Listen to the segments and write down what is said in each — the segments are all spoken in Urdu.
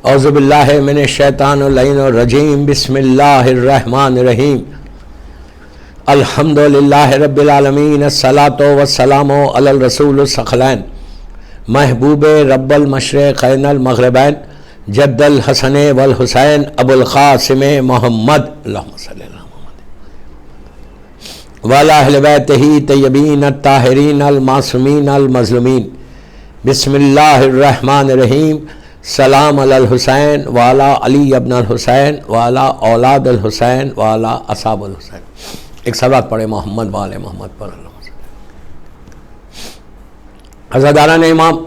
اعوذ باللہ من الشیطان اللعین الرجیم بسم اللہ الرحمن الرحیم الحمدللہ رب العالمین الصلاۃ والسلام علی الرسول الثقلین محبوب رب المشرقین المغربین جد الحسن والحسین ابو القاسم محمد اللہم صلی اللہ وعلی اہل بیتہ طیبین الطاہرین المعصومین المظلومین بسم اللہ الرحمن الرحیم سلام علی الحسین وعلی علی ابن الحسین وعلی اولاد الحسین وعلی اصحاب الحسین. ایک صلوات پڑھے محمد وعلی محمد پر. عزاداران امام،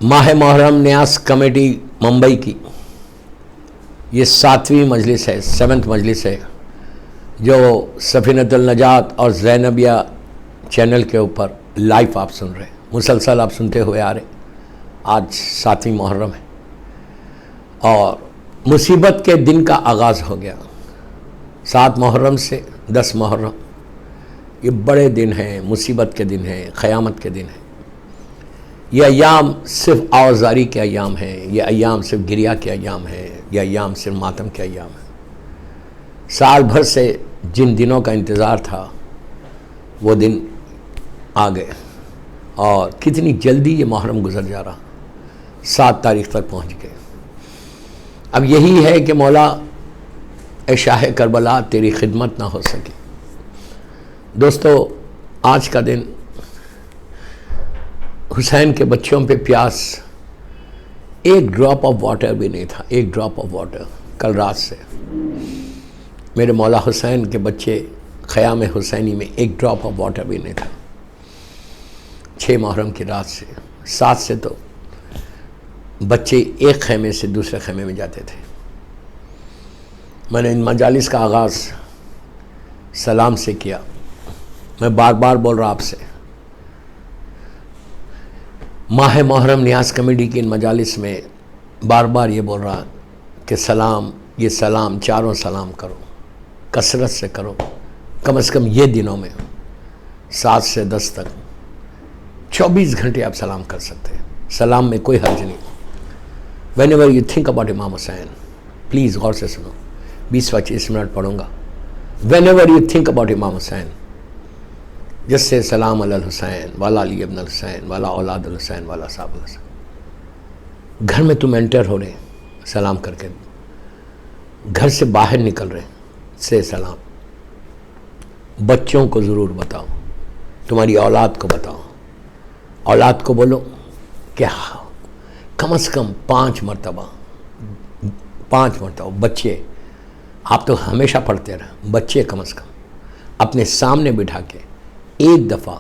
ماہ محرم نیاز کمیٹی ممبئی کی یہ 7ویں مجلس ہے، 7th مجلس ہے، جو سفینۃ النجات اور زینبیہ چینل کے اوپر لائیو آپ سن رہے ہیں، مسلسل آپ سنتے ہوئے آ رہے. آج 7ویں محرم ہے اور مصیبت کے دن کا آغاز ہو گیا. 7 محرم سے 10 محرم یہ بڑے دن ہیں، مصیبت کے دن ہیں، قیامت کے دن ہیں. یہ ایام صرف آوازاری کے ایام ہیں، یہ ایام صرف گریہ کے ایام ہیں، یہ ایام صرف ماتم کے ایام ہیں. سال بھر سے جن دنوں کا انتظار تھا وہ دن آ گئے اور کتنی جلدی یہ محرم گزر جا رہا. 7 تاریخ تک پہنچ گئے. اب یہی ہے کہ مولا اے شاہ کربلا تیری خدمت نہ ہو سکی. دوستو، آج کا دن حسین کے بچوں پہ پیاس، ایک ڈراپ آف واٹر بھی نہیں تھا، ایک ڈراپ آف واٹر. کل رات سے میرے مولا حسین کے بچے خیام حسینی میں ایک ڈراپ آف واٹر بھی نہیں تھا. 6 محرم کی رات سے 7 سے تو بچے ایک خیمے سے دوسرے خیمے میں جاتے تھے. میں نے ان مجالس کا آغاز سلام سے کیا. میں بار بار بول رہا آپ سے، ماہ محرم نیاز کمیٹی کی ان مجالس میں بار بار یہ بول رہا کہ سلام، یہ سلام چاروں سلام کرو، کثرت سے کرو. کم از کم یہ دنوں میں 7 سے 10 تک 24 گھنٹے آپ سلام کر سکتے ہیں. سلام میں کوئی حرج نہیں. whenever you think about امام حسین، پلیز غور سے سنو، 20-25 منٹ پڑھوں گا. whenever you think about امام حسین، جس سے سلام علی الحسین والا علی ابن الحسین والا اولاد الحسین والا صاحب الحسین. گھر میں تم انٹر ہو رہے سلام کر کے، گھر سے باہر نکل رہے سے سلام. بچوں کو ضرور بتاؤ، تمہاری اولاد کو بتاؤ، اولاد کو بولو کہ کم از کم 5 مرتبہ بچے، آپ تو ہمیشہ پڑھتے رہے، بچے کم از کم اپنے سامنے بٹھا کے ایک دفعہ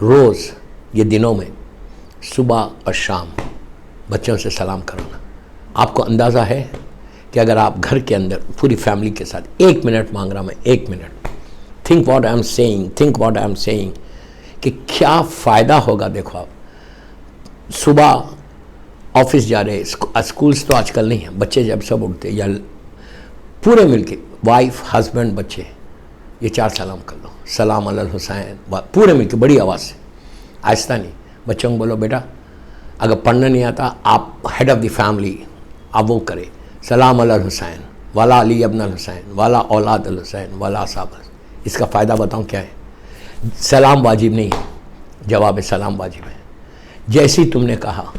روز یہ دنوں میں صبح اور شام بچوں سے سلام کرانا. آپ کو اندازہ ہے کہ اگر آپ گھر کے اندر پوری فیملی کے ساتھ 1 منٹ مانگ رہا میں، 1 minute, think what I am saying کہ کیا فائدہ ہوگا. دیکھو آپ صبح آفس جا رہے، اسکولس تو آج کل نہیں ہیں، بچے جب سب اٹھتے یا پورے مل کے وائف ہسبینڈ بچے یہ 4 سلام کر لو. سلام علی الحسین پورے مل کے بڑی آواز سے، آہستہ نہیں. بچوں کو بولو بیٹا اگر پڑھنا نہیں آتا آپ ہیڈ آف دی فیملی آپ وہ کرے، سلام علی الحسین والا علی ابن الحسین والا اولاد الحسین والا صاحب. اس کا فائدہ بتاؤں کیا ہے؟ سلام واجب نہیں ہے، جواب سلام واجب ہے. جیسی تم نے کہا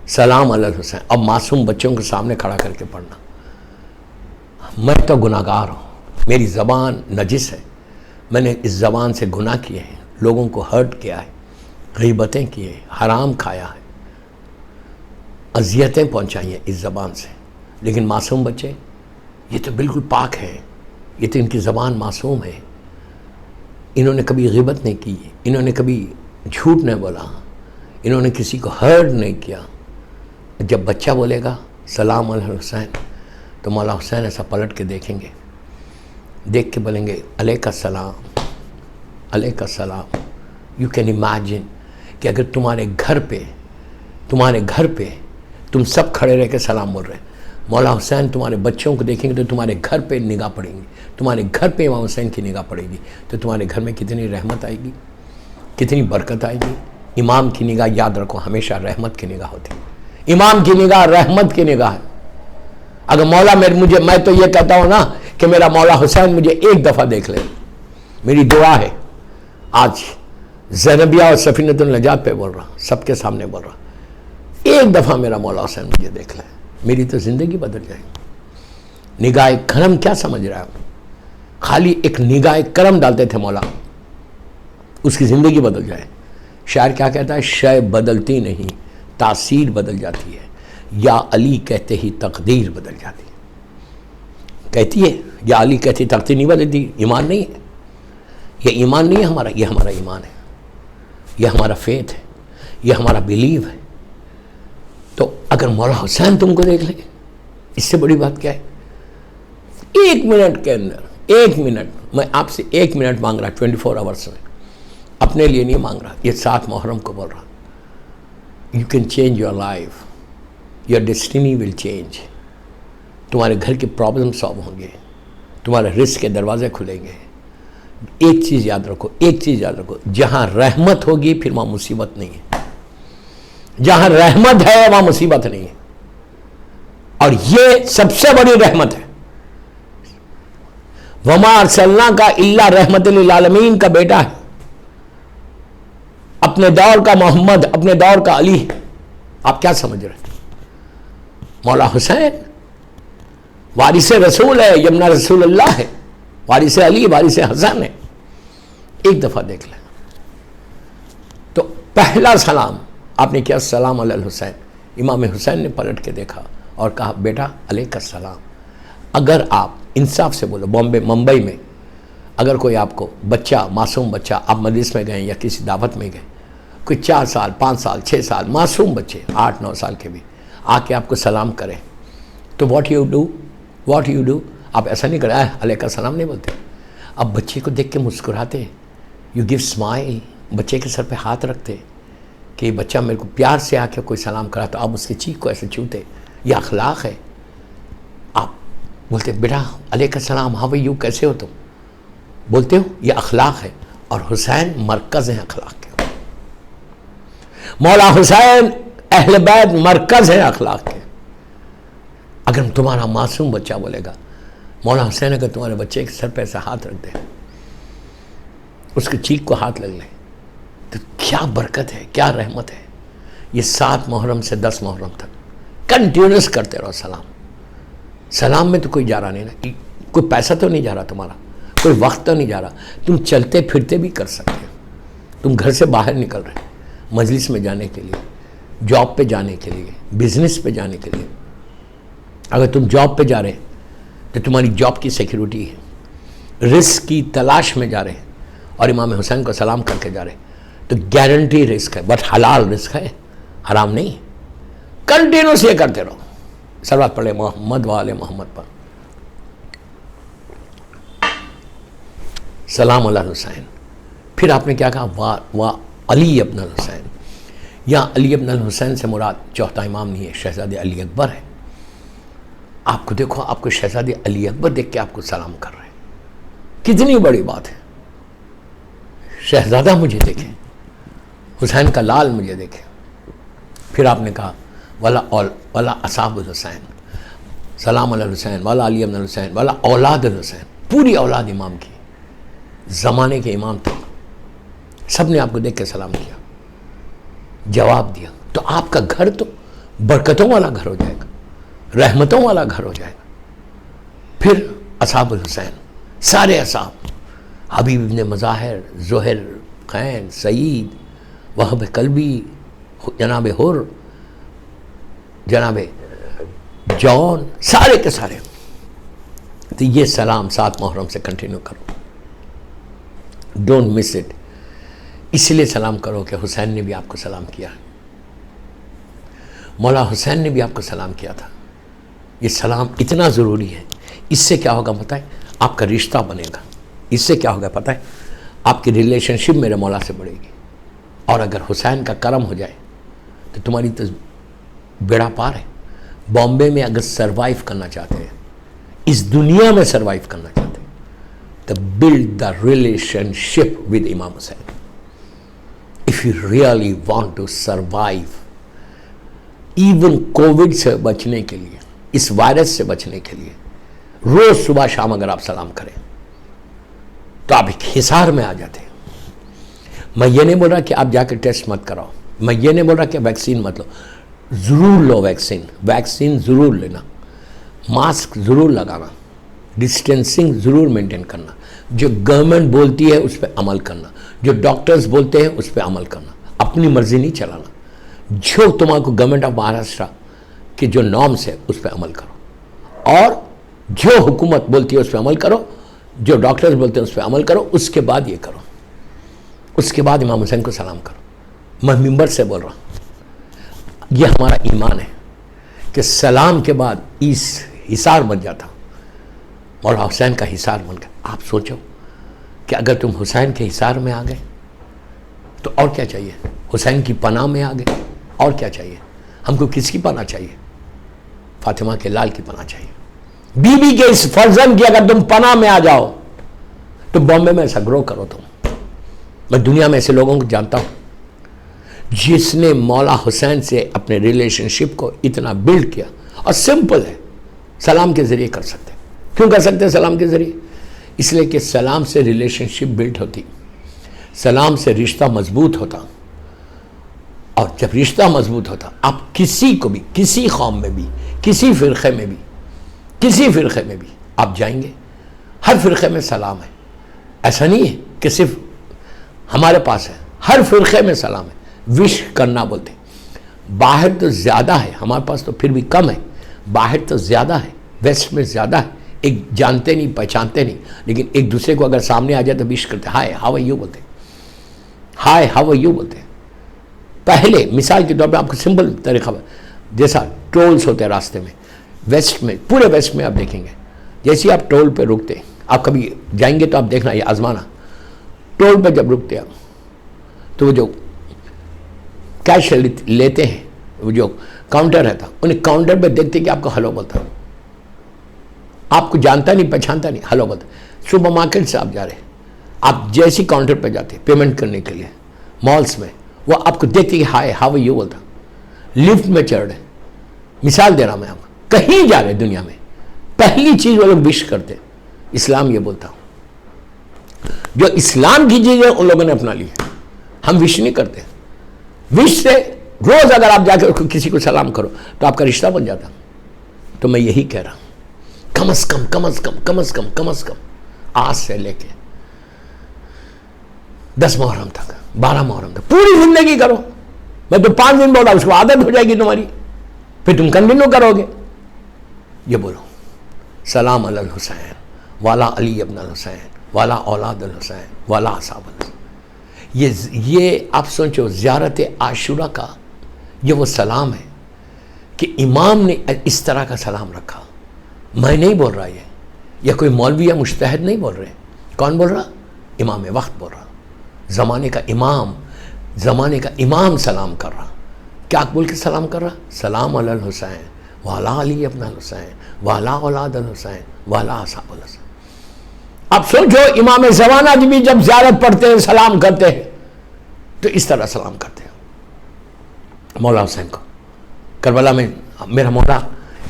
سلام علی الحسین، اب معصوم بچوں کے سامنے کھڑا کر کے پڑھنا. میں تو گناہگار ہوں، میری زبان نجس ہے، میں نے اس زبان سے گناہ کیے ہیں، لوگوں کو ہرٹ کیا ہے، غیبتیں کی ہیں، حرام کھایا ہے، اذیتیں پہنچائی ہیں اس زبان سے. لیکن معصوم بچے یہ تو بالکل پاک ہیں، یہ تو ان کی زبان معصوم ہے، انہوں نے کبھی غیبت نہیں کی، انہوں نے کبھی جھوٹ نہیں بولا، انہوں نے کسی کو ہرٹ نہیں کیا. جب بچہ بولے گا سلام علی الحسین تو مولا حسین ایسا پلٹ کے دیکھیں گے، دیکھ کے بولیں گے علیک السلام علیک السلام. یو کین امیجن کہ اگر تمہارے گھر پہ تم سب کھڑے رہ کے سلام بول رہے ہیں، مولا حسین تمہارے بچوں کو دیکھیں گے تو تمہارے گھر پہ نگاہ پڑیں گی، تمہارے گھر پہ امام حسین کی نگاہ پڑے گی تو تمہارے گھر میں کتنی رحمت آئے گی، کتنی برکت آئے گی. امام کی نگاہ یاد رکھو ہمیشہ رحمت کی نگاہ ہوتی ہے. امام کی نگاہ رحمت کی نگاہ ہے. اگر مولا میں تو یہ کہتا ہوں نا کہ میرا مولا حسین مجھے ایک دفعہ دیکھ لے. میری دعا ہے آج زینبیہ اور سفینۃ النجات پہ بول رہا ہوں, سب کے سامنے بول رہا ہوں, ایک دفعہ میرا مولا حسین مجھے دیکھ لے, میری تو زندگی بدل جائے گی. نگاہ کرم کیا سمجھ رہا ہے؟ خالی ایک نگاہ کرم ڈالتے تھے مولا, اس کی زندگی بدل جائے. شاعر کیا کہتا ہے؟ شے بدلتی نہیں تاثیر بدل جاتی ہے, یا علی کہتے ہی تقدیر بدل جاتی ہے. کہتی ہے یا علی کہتی تقدیر نہیں بدلتی. ایمان نہیں ہے یہ, ایمان نہیں ہے ہمارا, یہ ہمارا ایمان ہے, یہ ہمارا فیتھ ہے, یہ ہمارا بیلیو ہے. تو اگر مولا حسین تم کو دیکھ لیں, اس سے بڑی بات کیا ہے؟ ایک منٹ کے اندر, ایک منٹ, میں آپ سے ایک منٹ مانگ رہا 24 آورس میں, اپنے لیے نہیں مانگ رہا, یہ 7 محرم کو بول رہا. You can change your life, your destiny will change. تمہارے گھر کی پرابلم سالو ہوں گے, تمہارے رزق کے دروازے کھلیں گے. ایک چیز یاد رکھو, ایک چیز یاد رکھو, جہاں رحمت ہوگی پھر وہاں مصیبت نہیں ہے. جہاں رحمت ہے وہاں مصیبت نہیں ہے, اور یہ سب سے بڑی رحمت ہے. وما ارسلناک الا رحمت للعالمین کا بیٹا ہے, اپنے دور کا محمد, اپنے دور کا علی. آپ کیا سمجھ رہے ہیں؟ مولا حسین وارث رسول ہے, یمنا رسول اللہ ہے, وارث علی, وارث حسن ہے. ایک دفعہ دیکھ لیں. تو پہلا سلام آپ نے کیا؟ السلام علی الحسین. امام حسین نے پلٹ کے دیکھا اور کہا بیٹا علیک السلام. اگر آپ انصاف سے بولو, ممبئی میں اگر کوئی آپ کو بچہ, معصوم بچہ, آپ مجلس میں گئے یا کسی دعوت میں گئے, کوئی 4 سال 5 سال 6 سال معصوم بچے 8-9 سال کے بھی آ کے آپ کو سلام کریں, تو واٹ یو ڈو, آپ ایسا نہیں کریں علیہ کا سلام نہیں بولتے. اب بچے کو دیکھ کے مسکراتے, یو گیو اسمائل, بچے کے سر پہ ہاتھ رکھتے کہ بچہ میرے کو پیار سے آ کے کوئی سلام کرا تو آپ اس کی چیخ کو ایسے چھوتے. یہ اخلاق ہے. آپ بولتے بیٹا علیہ السلام, ہاں بھائی یو کیسے ہو تم, بولتے ہو, یہ اخلاق ہے. اور حسین مرکز ہیں اخلاق کے. مولا حسین اہل بیت مرکز ہیں اخلاق کے. اگر تمہارا معصوم بچہ بولے گا, مولا حسین اگر تمہارے بچے کے سر پہ ایسا ہاتھ رکھ دے, اس کی چیخ کو ہاتھ لگ لے, تو کیا برکت ہے, کیا رحمت ہے. یہ 7 محرم سے 10 محرم تک کنٹینیوس کرتے رہو سلام. سلام میں تو کوئی جا رہا نہیں نا, کوئی پیسہ تو نہیں جا رہا تمہارا, کوئی وقت تو نہیں جا رہا. تم چلتے پھرتے بھی کر سکتے ہو. تم گھر سے باہر نکل رہے مجلس میں جانے کے لیے, جاب پہ جانے کے لیے, بزنس پہ جانے کے لیے. اگر تم جاب پہ جا رہے تو تمہاری جاب کی سیکیورٹی ہے. رزق کی تلاش میں جا رہے ہیں اور امام حسین کو سلام کر کے جا رہے ہیں تو گارنٹی رزق ہے, بٹ حلال رزق ہے, حرام نہیں. کنٹینیوس یہ کرتے رہو. صلوات پڑھے محمد و آل محمد پر. سلام علی حسین. پھر آپ نے کیا کہا؟ وا علی ابن الحسین. یہاں علی ابن الحسین سے مراد چوتھا امام نہیں ہے, شہزادے علی اکبر ہے. آپ کو دیکھو, آپ کو شہزادے علی اکبر دیکھ کے آپ کو سلام کر رہے ہیں. کتنی بڑی بات ہے. شہزادہ مجھے دیکھیں, حسین کا لال مجھے دیکھیں. پھر آپ نے کہا والا اصحاب الحسین, سلام علی الحسین والا علی ابن الحسین والا اولاد الحسین. پوری اولاد امام کی, زمانے کے امام تھے, سب نے آپ کو دیکھ کے سلام کیا, جواب دیا. تو آپ کا گھر تو برکتوں والا گھر ہو جائے گا, رحمتوں والا گھر ہو جائے گا. پھر اصحاب الحسین, سارے اصحاب, حبیب ابن مظاہر, زہر خین, سعید, وہب قلبی, جناب حر, جناب جون, سارے کے سارے. تو یہ سلام 7 محرم سے کنٹینیو کرو, ڈونٹ مس اٹ. اس لیے سلام کرو کہ حسین نے بھی آپ کو سلام کیا, مولا حسین نے بھی آپ کو سلام کیا تھا. یہ سلام اتنا ضروری ہے. اس سے کیا ہوگا پتہ ہے؟ آپ کا رشتہ بنے گا. اس سے کیا ہوگا پتہ ہے؟ آپ کی ریلیشن شپ میرے مولا سے بڑھے گی. اور اگر حسین کا کرم ہو جائے تو تمہاری تو بیڑا پار ہے. بامبے میں اگر سروائیو کرنا چاہتے ہیں, اس دنیا میں سروائیو کرنا چاہتے ہیں, تو build the relation ship with امام حسین. If you really want to survive, even Covid سے بچنے کے لیے، اس وائرس سے بچنے کے لیے روز صبح شام اگر آپ سلام کریں تو آپ ایک حصار میں آ جاتے ہیں۔ میں یہ نہیں بول رہا کہ آپ جا کے ٹیسٹ مت کراؤ، میں یہ نہیں بول رہا کہ ویکسین مت لو، ضرور لو ویکسین ضرور لینا، ماسک ضرور لگانا، ڈسٹینسنگ ضرور مینٹین کرنا، جو گورنمنٹ بولتی ہے اس پہ عمل کرنا، جو ڈاکٹرز بولتے ہیں اس پہ عمل کرنا، اپنی مرضی نہیں چلانا، جو تمہارے کو گورنمنٹ آف مہاراشٹر کے جو نارمس ہے اس پہ عمل کرو، اور جو حکومت بولتی ہے اس پہ عمل کرو، جو ڈاکٹرز بولتے ہیں اس پہ عمل کرو، اس کے بعد یہ کرو، اس کے بعد امام حسین کو سلام کرو۔ میں ممبر سے بول رہا ہوں، یہ ہمارا ایمان ہے کہ سلام کے بعد اس حصار بن جاتا، مولا حسین کا حصار بن گیا۔ آپ سوچو کہ اگر تم حسین کے حصار میں آ گئے تو اور کیا چاہیے؟ حسین کی پناہ میں آ گئے، اور کیا چاہیے؟ ہم کو کس کی پناہ چاہیے؟ فاطمہ کے لال کی پناہ چاہیے، بی بی کے اس فرزند کی اگر تم پناہ میں آ جاؤ تو بامبے میں ایسا گرو کرو تم۔ میں دنیا میں ایسے لوگوں کو جانتا ہوں جس نے مولا حسین سے اپنے ریلیشن شپ کو اتنا بلڈ کیا، اور سمپل ہے، سلام کے ذریعے کر سکتے ہیں۔ کیوں کر سکتے ہیں سلام کے ذریعے؟ اس لیے کہ سلام سے ریلیشن شپ بلڈ ہوتی، سلام سے رشتہ مضبوط ہوتا، اور جب رشتہ مضبوط ہوتا آپ کسی کو بھی، کسی قوم میں بھی، کسی فرقے میں بھی آپ جائیں گے، ہر فرقے میں سلام ہے۔ ایسا نہیں ہے کہ صرف ہمارے پاس ہے، ہر فرقے میں سلام ہے، وش کرنا بولتے ہیں۔ باہر تو زیادہ ہے، ہمارے پاس تو پھر بھی کم ہے، باہر تو زیادہ ہے، ویسٹ میں زیادہ ہے، ایک جانتے نہیں پہچانتے نہیں، لیکن ایک دوسرے کو اگر سامنے آ جائے تو وش کرتے، ہائے ہاؤ آر یو بولتے ہیں، ہائے ہاؤ آر یو بولتے ہیں۔ پہلے مثال کے طور پہ آپ کو سمپل طریقہ، جیسا ٹولز ہوتے ہیں راستے میں، ویسٹ میں، پورے ویسٹ میں آپ دیکھیں گے، جیسے آپ ٹول پہ رکتے، آپ کبھی جائیں گے تو آپ دیکھنا، یہ آزمانا، ٹول پہ جب رکتے آپ تو وہ جو کیش لیتے ہیں، وہ جو کاؤنٹر رہتا، انہیں کاؤنٹر پہ دیکھتے کہ آپ کو ہلو بولتا، آپ کو جانتا نہیں پہچانتا نہیں، ہلو بولتا۔ سپر مارکیٹ سے آپ جا رہے، آپ جیسی کاؤنٹر پہ جاتے پیمنٹ کرنے کے لیے، مالس میں، وہ آپ کو دیکھتے کہ ہائے ہاؤ آر یو بولتا۔ لفٹ میں چڑھ رہے، مثال دے رہا میں آپ کو، کہیں جا رہے دنیا میں، پہلی چیز وہ لوگ وش کرتے، اسلام یہ بولتا ہوں، جو اسلام کی چیز ہے ان لوگوں نے اپنا لی، ہم وش نہیں کرتے۔ وش سے روز اگر آپ جا کے کسی کو سلام کرو تو آپ کا رشتہ بن جاتا۔ تو میں یہی کہہ رہا ہوں، کم از کم آج سے لے کے 10 محرم تک، 12 محرم تک پوری زندگی کرو۔ میں تو 5 دن بولا، اس کو عادت ہو جائے گی تمہاری، پھر تم کنٹینیو کرو گے۔ یہ بولو، سلام علی الحسین والا علی ابن الحسین والا اولاد الحسین والا اصحاب الحسین۔ یہ آپ سوچو، زیارت عاشورہ کا یہ وہ سلام ہے کہ امام نے اس طرح کا سلام رکھا۔ میں نہیں بول رہا یہ کوئی مولوی یا مجتہد نہیں بول رہے، کون بول رہا؟ امام وقت بول رہا، زمانے کا امام سلام کر رہا۔ کیا بول کے سلام کر رہا؟ سلام علی الحسین والا علی ابن الحسین والا اولاد الحسین والا اصحاب الحسین۔ اب سوچو، امام زمانہ بھی جب زیارت پڑھتے ہیں، سلام کرتے ہیں تو اس طرح سلام کرتے ہیں مولا حسین کو۔ کربلا میں میرا مولا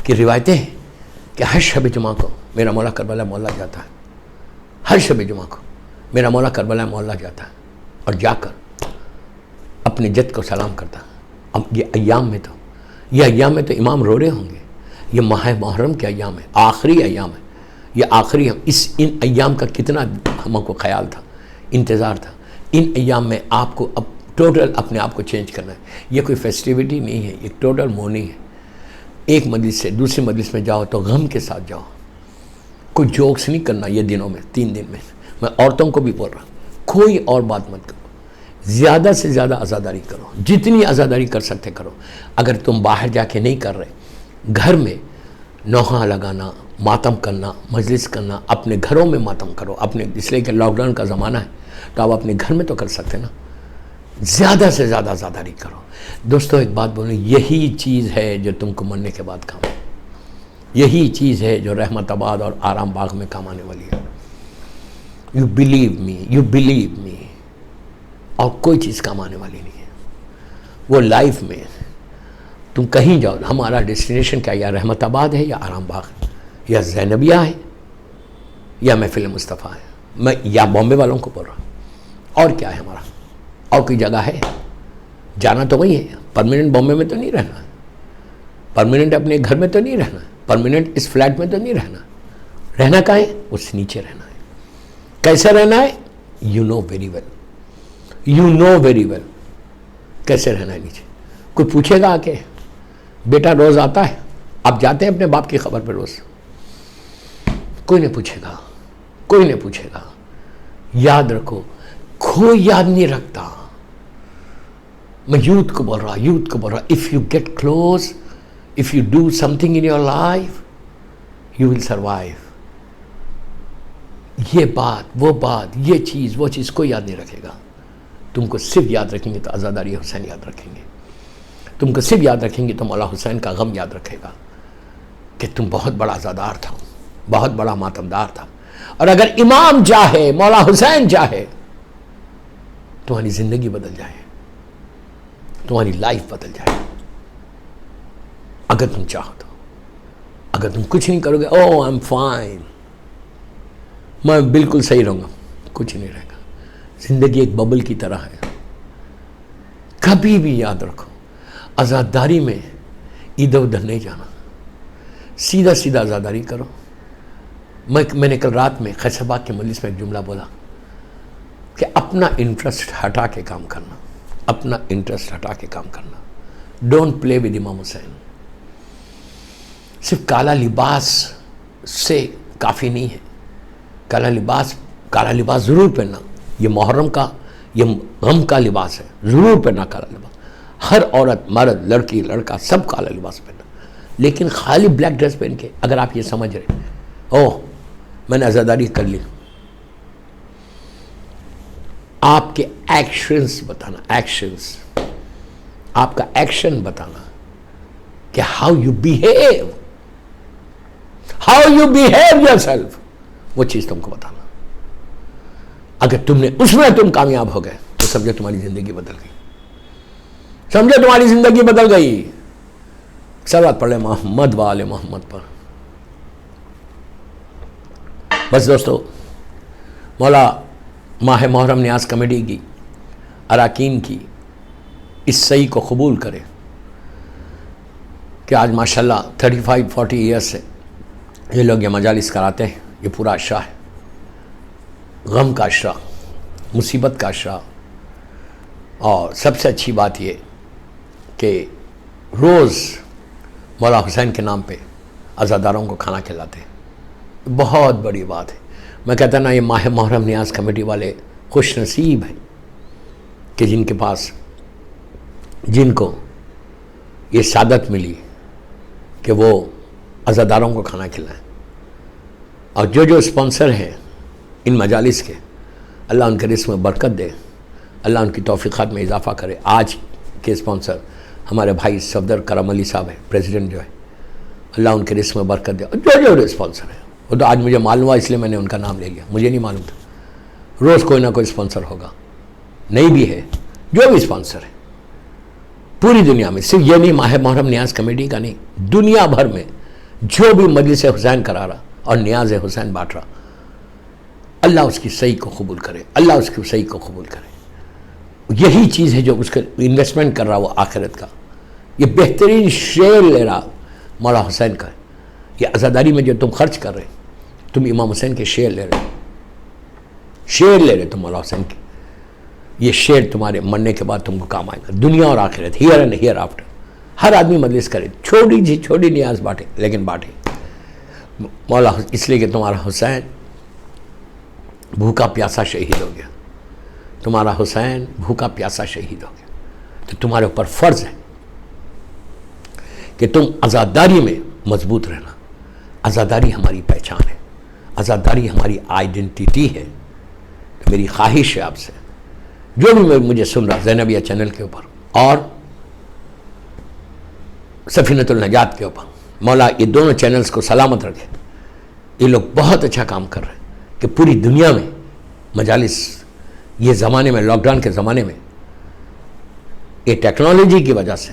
کی روایتیں ہیں کہ ہر شب جمعہ کو میرا مولا کربلا محلہ جاتا ہے، ہر شب جمعہ کو میرا مولا کربلا محلہ جاتا ہے، اور جا کر اپنے جد کو سلام کرتا ہے۔ اب یہ ایام میں تو امام رو رہے ہوں گے، یہ ماہ محرم کے ایام ہے، آخری ایام ہے، یہ آخری ان ایام کا کتنا ہم کو خیال تھا، انتظار تھا۔ ان ایام میں آپ کو اب ٹوٹل اپنے آپ کو چینج کرنا ہے۔ یہ کوئی فیسٹیوٹی نہیں ہے، یہ ٹوٹل مورننگ ہے۔ ایک مجلس سے دوسری مجلس میں جاؤ تو غم کے ساتھ جاؤ، کوئی جوکس نہیں کرنا یہ دنوں میں، 3 دن میں۔ میں عورتوں کو بھی بول رہا ہوں، کوئی اور بات مت کرو، زیادہ سے زیادہ عزاداری کرو، جتنی عزاداری کر سکتے کرو۔ اگر تم باہر جا کے نہیں کر رہے، گھر میں نوحہ لگانا، ماتم کرنا، مجلس کرنا، اپنے گھروں میں ماتم کرو، اس لیے کہ لاک ڈاؤن کا زمانہ ہے تو آپ اپنے گھر میں تو کر سکتے نا۔ زیادہ سے زیادہ عزاداری کرو۔ دوستو ایک بات بولیں، یہی چیز ہے جو تم کو مرنے کے بعد کام ہے، یہی چیز ہے جو رحمت آباد اور آرام باغ میں کام آنے والی ہے۔ یو بلیو می، اور کوئی چیز کام آنے والی نہیں ہے۔ وہ لائف میں تم کہیں جاؤ، ہمارا ڈیسٹینیشن کیا، یا رحمت آباد ہے، یا آرام باغ ہے، یا زینبیہ ہے، یا محفل مصطفیٰ ہے. میں یا بامبے والوں کو بول رہا ہوں. اور کیا ہے ہمارا؟ اور کوئی جگہ ہے؟ جانا تو وہی ہے. پرماننٹ بامبے میں تو نہیں رہنا، پرماننٹ اپنے گھر میں تو نہیں رہنا، پرماننٹ اس فلیٹ میں تو نہیں رہنا. رہنا کہاں ہے؟ اس سے نیچے رہنا ہے. کیسے رہنا ہے؟ یو نو ویری ویل کیسے رہنا ہے نیچے. کوئی پوچھے گا آ کے بیٹا روز آتا ہے؟ آپ جاتے ہیں اپنے باپ کی خبر پہ روز؟ کوئی نہیں پوچھے گا. یاد رکھو، کوئی یاد نہیں رکھتا. میں یوتھ کو بول رہا if you get close, if you do something in your life, you will survive. یہ بات، وہ بات، یہ چیز، وہ چیز کوئی یاد نہیں رکھے گا. تم کو صرف یاد رکھیں گے تو عزاداری حسین یاد رکھیں گے. تم کو صرف یاد رکھیں گے تو مولا حسین کا غم یاد رکھے گا کہ تم بہت بڑا عزادار تھا، بہت بڑا ماتمدار تھا. اور اگر امام چاہے، مولا حسین چاہے، تمہاری زندگی بدل جائے، تمہاری لائف بدل جائے. اگر تم چاہو تو. اگر تم کچھ نہیں کرو گے، او آئی ایم فائن، میں بالکل صحیح رہوں گا، کچھ نہیں رہے گا. زندگی ایک ببل کی طرح ہے. کبھی بھی یاد رکھو، عزاداری میں ادھر ادھر نہیں جانا، سیدھا سیدھا عزاداری کرو. میں نے کل رات میں خیسباغ کے مجلس میں ایک جملہ بولا کہ اپنا انٹرسٹ ہٹا کے کام کرنا، اپنا انٹرسٹ ہٹا کے کام کرنا. ڈونٹ پلے ود امام حسین. صرف کالا لباس سے کافی نہیں ہے. کالا لباس ضرور پہننا. یہ محرم کا، یہ غم کا لباس ہے، ضرور پہننا کالا لباس. ہر عورت، مرد، لڑکی، لڑکا سب کالا لباس پہننا. لیکن خالی بلیک ڈریس پہن کے اگر آپ یہ سمجھ رہے اوہ میں نے عزاداری کر لی، آپ کے ایکشنز بتانا، ایکشنز، آپ کا ایکشن بتانا کہ how you behave your self, وہ چیز تم کو بتانا. اگر تم نے اس میں تم کامیاب ہو گئے تو سمجھو تمہاری زندگی بدل گئی، سمجھو تمہاری زندگی بدل گئی. صلوات پڑھ لیں محمد و آل محمد پر. بس دوستو، مولا ماہ محرم نیاز کمیٹی کی اراکین کی اس سعی کو قبول کرے کہ آج ماشاءاللہ 35-40 ایئرس سے یہ لوگ یہ مجالس کراتے ہیں. یہ پورا عشرہ ہے، غم کا عشرہ، مصیبت کا عشرہ. اور سب سے اچھی بات یہ کہ روز مولا حسین کے نام پہ عزاداروں کو کھانا کھلاتے ہیں. بہت بڑی بات ہے. میں کہتا نا، یہ ماہ محرم نیاز کمیٹی والے خوش نصیب ہیں کہ جن کے پاس، جن کو یہ سعادت ملی کہ وہ عزاداروں کو کھانا کھلائیں. اور جو اسپانسر ہیں ان مجالس کے، اللہ ان کے رزق میں برکت دے، اللہ ان کی توفیقات میں اضافہ کرے. آج کے اسپانسر ہمارے بھائی صفدر کرم علی صاحب ہیں، پریزیڈنٹ جو ہے، اللہ ان کے رزق میں برکت دے. اور جو اسپانسر ہیں، وہ تو آج مجھے معلوم ہوا اس لیے میں نے ان کا نام لے لیا، مجھے نہیں معلوم تھا. روز کوئی نہ کوئی اسپانسر ہوگا، نہیں بھی ہے. جو بھی اسپانسر ہے پوری دنیا میں، صرف یہ نہیں ماہ محرم نیاز کمیٹی کا نہیں، دنیا بھر میں جو بھی مجلس حسین کرا رہا اور نیاز حسین بانٹ رہا، اللہ اس کی صحیح کو قبول کرے، اللہ اس کی صحیح کو قبول کرے. یہی چیز ہے جو اس کا انویسٹمنٹ کر رہا وہ آخرت کا. یہ بہترین شیئر لے رہا مولا حسین کا. یہ عزاداری میں جو تم خرچ کر رہے، تم امام حسین کے شیئر لے رہے تم مولا حسین کے. یہ شیئر تمہارے مرنے کے بعد تم کو کام آئے گا، دنیا اور آخرت، ہیئر اینڈ ہیئر آفٹر. ہر آدمی مجلس کرے، چھوٹی نیاز بانٹے، لیکن بانٹے مولا، اس لیے کہ تمہارا حسین بھوکا پیاسا شہید ہو گیا. تمہارا حسین بھوکا پیاسا شہید ہو گیا. تو تمہارے اوپر فرض ہے کہ تم عزاداری میں مضبوط رہنا. عزاداری ہماری پہچان ہے، عزاداری ہماری آئیڈینٹیٹی ہے. تو میری خواہش ہے آپ سے، جو بھی مجھے سن رہا زینبیہ چینل کے اوپر اور سفینۃ النجات کے اوپر، مولا یہ دونوں چینلز کو سلامت رکھے. یہ لوگ بہت اچھا کام کر رہے ہیں کہ پوری دنیا میں مجالس، یہ زمانے میں، لاک ڈاؤن کے زمانے میں، یہ ٹیکنالوجی کی وجہ سے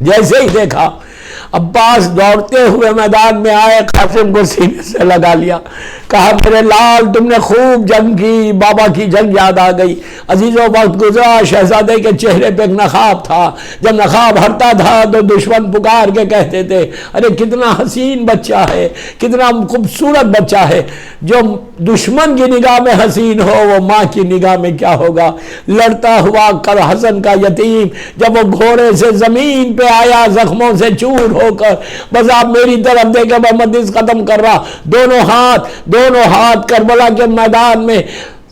جیسے ہی دیکھا عباس دوڑتے ہوئے میدان میں آئے، قاسم کو سینے سے لگا لیا، کہا میرے لال تم نے خوب جنگ کی، بابا کی جنگ یاد آ گئی۔ عزیزوں وقت گزرا، شہزادے کے چہرے پہ ایک نقاب تھا، جب نقاب ہٹتا تھا تو دشمن پکار کے کہتے تھے ارے کتنا حسین بچہ ہے، کتنا خوبصورت بچہ ہے۔ جو دشمن کی نگاہ میں حسین ہو وہ ماں کی نگاہ میں کیا ہوگا۔ لڑتا ہوا کر حسن کا یتیم جب وہ گھوڑے سے زمین پہ آیا، زخموں سے چور ہو کر، بس آپ میری طرف دیکھیں میں مجلس ختم کر رہا، دونوں ہاتھ کربلا کے میدان میں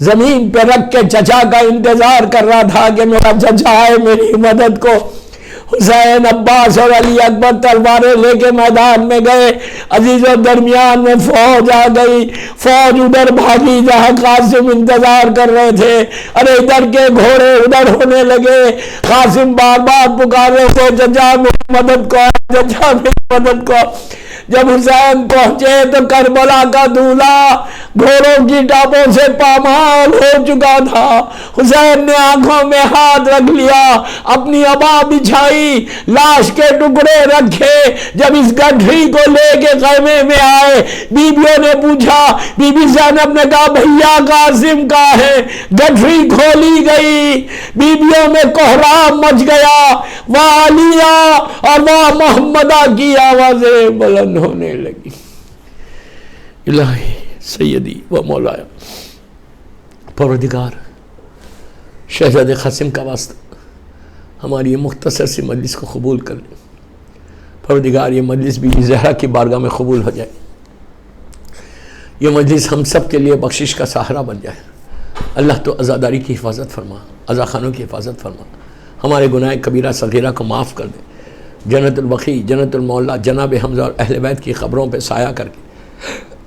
زمین پہ رکھ کے چچا کا انتظار کر رہا تھا کہ میرا چچا آئے میری مدد کو۔ حسین، عباس اور علی اکبر تلواریں لے کے میدان میں گئے۔ عزیزوں درمیان میں فوج آ گئی، فوج ادھر بھاگی جہاں قاسم انتظار کر رہے تھے، ارے ادھر کے گھوڑے ادھر ہونے لگے۔ قاسم بار بار پکارے تھے چچا میری مدد کو، چچا میری مدد کو۔ جب حسین پہنچے تو کربلا کا دولہا گھوڑوں کی ٹاپوں سے پامال ہو چکا تھا۔ حسین نے آنکھوں میں ہاتھ رکھ لیا، اپنی عبا بچھائی، لاش کے ٹکڑے رکھے۔ جب اس گٹھری کو لے کے خیمے میں آئے، بیویوں نے پوچھا، بی بی زینب نے کہا بھیا قاسم کا ہے۔ گٹھری کھولی گئی، بیویوں میں کوہرام مچ گیا، واہ علیہ اور واہ محمدہ کی آوازیں بلند ہونے لگی۔ الہی سیدی و مولایا، پروردگار شہزاد قاسم کا واسطہ ہماری یہ مختصر سی مجلس کو قبول کر لیں۔ پروردگار یہ مجلس بی بی زہرا کی بارگاہ میں قبول ہو جائے، یہ مجلس ہم سب کے لیے بخشش کا سہارا بن جائے۔ اللہ تو عزاداری کی حفاظت فرما، عزا خانوں کی حفاظت فرما، ہمارے گناہ کبیرہ صغیرہ کو معاف کر دے۔ جنت البقیع، جنت المولا، جناب حمزہ اور اہل بیت کی قبروں پہ سایہ کر کے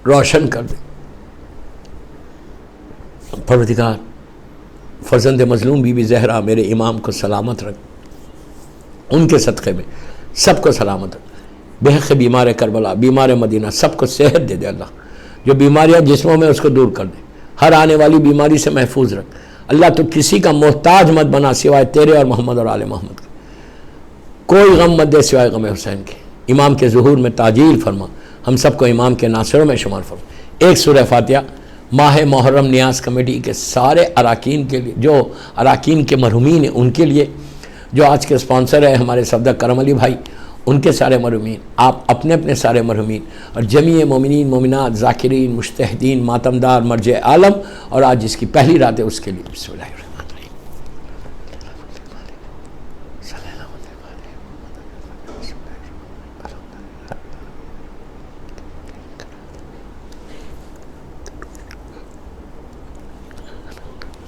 روشن کر دے۔ پروردگار فرزند مظلوم بی بی زہرا میرے امام کو سلامت رکھ، ان کے صدقے میں سب کو سلامت رکھ۔ بے حق بیمار کربلا، بیمار مدینہ سب کو صحت دے دے اللہ، جو بیماریاں جسموں میں اس کو دور کر دے، ہر آنے والی بیماری سے محفوظ رکھ اللہ۔ تو کسی کا محتاج مت بنا سوائے تیرے اور محمد اور آل محمد کے، کوئی غم مت دے سوائے غم حسین کے۔ امام کے ظہور میں تعجیل فرما، ہم سب کو امام کے ناصروں میں شمار فرما۔ ایک سورہ فاتحہ ماہ محرم نیاز کمیٹی کے سارے اراکین کے لیے، جو اراکین کے مرحومین ہیں ان کے لیے، جو آج کے اسپانسر ہیں ہمارے صفدر کرم علی بھائی، ان کے سارے مرحومین، آپ اپنے اپنے سارے مرحومین، اور جمیع مومنین مومنات ذاکرین مجتہدین ماتمدار مرجع عالم، اور آج جس کی پہلی رات ہے اس کے لیے بسم اللہ۔